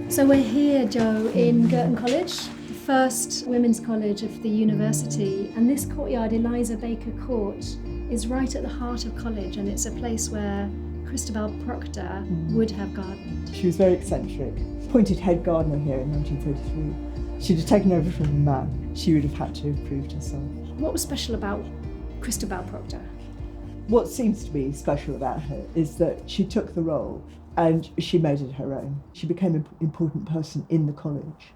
So we're here, Joe, in Girton College, the first women's college of the university, and this courtyard, Eliza Baker Court, is right at the heart of college, and it's a place where Christabel Proctor would have gardened. She was very eccentric. Appointed head gardener here in 1933. She'd have taken over from a man. She would have had to have proved herself. What was special about Christabel Proctor? What seems to be special about her is that she took the role and she made it her own. She became an important person in the college,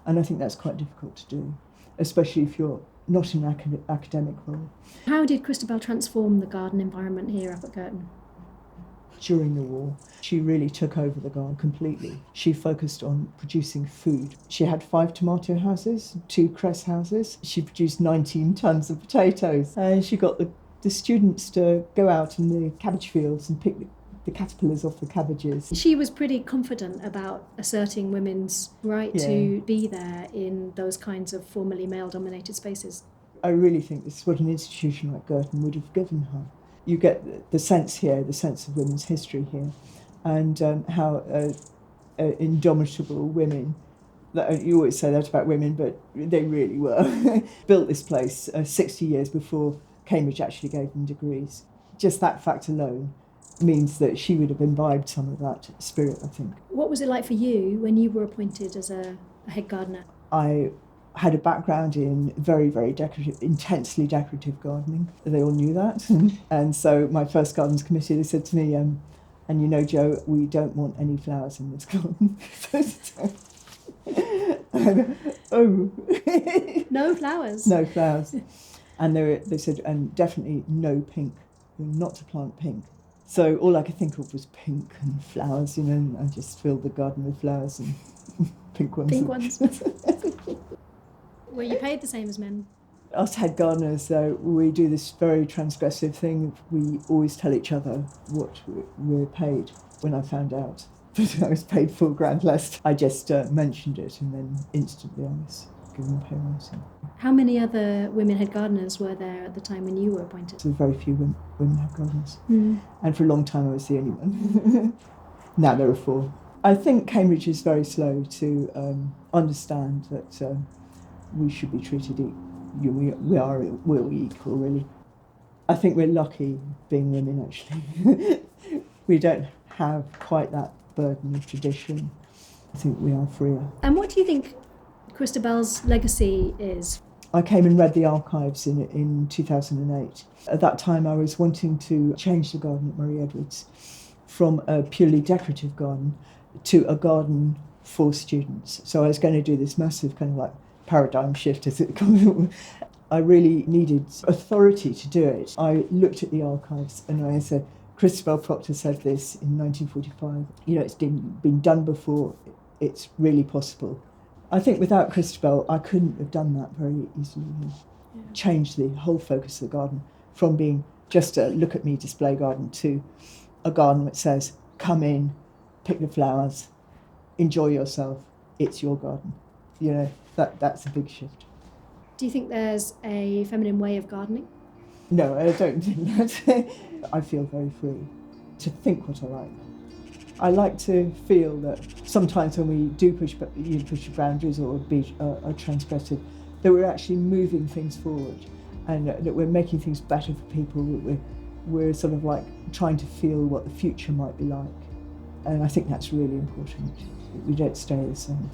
and I think that's quite difficult to do, especially if you're not in an academic role. How did Christabel transform the garden environment here up at Girton? During the war, she really took over the garden completely. She focused on producing food. She had 5 tomato houses, 2 cress houses. She produced 19 tons of potatoes. And she got the students to go out in the cabbage fields and pick the caterpillars off the cabbages. She was pretty confident about asserting women's right to be there in those kinds of formerly male-dominated spaces. I really think this is what an institution like Girton would have given her. You get the sense here, the sense of women's history here, and how indomitable women, you always say that about women, but they really were, built this place 60 years before Cambridge actually gave them degrees. Just that fact alone means that she would have imbibed some of that spirit, I think. What was it like for you when you were appointed as a head gardener? I had a background in very, very decorative, intensely decorative gardening. They all knew that. And so my first gardens committee, they said to me, and you know, Joe, we don't want any flowers in this garden. Oh. No flowers? No flowers. And they said, and definitely no pink. You're not to plant pink. So all I could think of was pink and flowers, you know, and I just filled the garden with flowers and pink ones. Pink ones. Were you paid the same as men? Us head gardeners, we do this very transgressive thing. We always tell each other what we're paid. When I found out that I was paid $4,000 less, I just mentioned it, and then instantly I was given a pay rise. How many other women head gardeners were there at the time when you were appointed? There were very few women head gardeners, and for a long time I was the only one. Now there are 4. I think Cambridge is very slow to understand that we should be treated we're equal, really. I think we're lucky being women, actually. We don't have quite that burden of tradition. I think we are freer. And what do you think Christabel's legacy is? I came and read the archives in 2008. At that time I was wanting to change the garden at Murray Edwards from a purely decorative garden to a garden for students. So I was going to do this massive kind of like paradigm shift, as it comes. I really needed authority to do it. I looked at the archives and I said, Christabel Proctor said this in 1945. You know, it's been done before. It's really possible. I think without Christabel, I couldn't have done that very easily. Changed the whole focus of the garden from being just a look at me display garden to a garden that says, come in, pick the flowers, enjoy yourself. It's your garden. You know, that's a big shift. Do you think there's a feminine way of gardening? No, I don't think that. I feel very free to think what I like. I like to feel that sometimes when we do push boundaries or be transgressive, that we're actually moving things forward and that we're making things better for people, that we're sort of like trying to feel what the future might be like. And I think that's really important. We don't stay the same.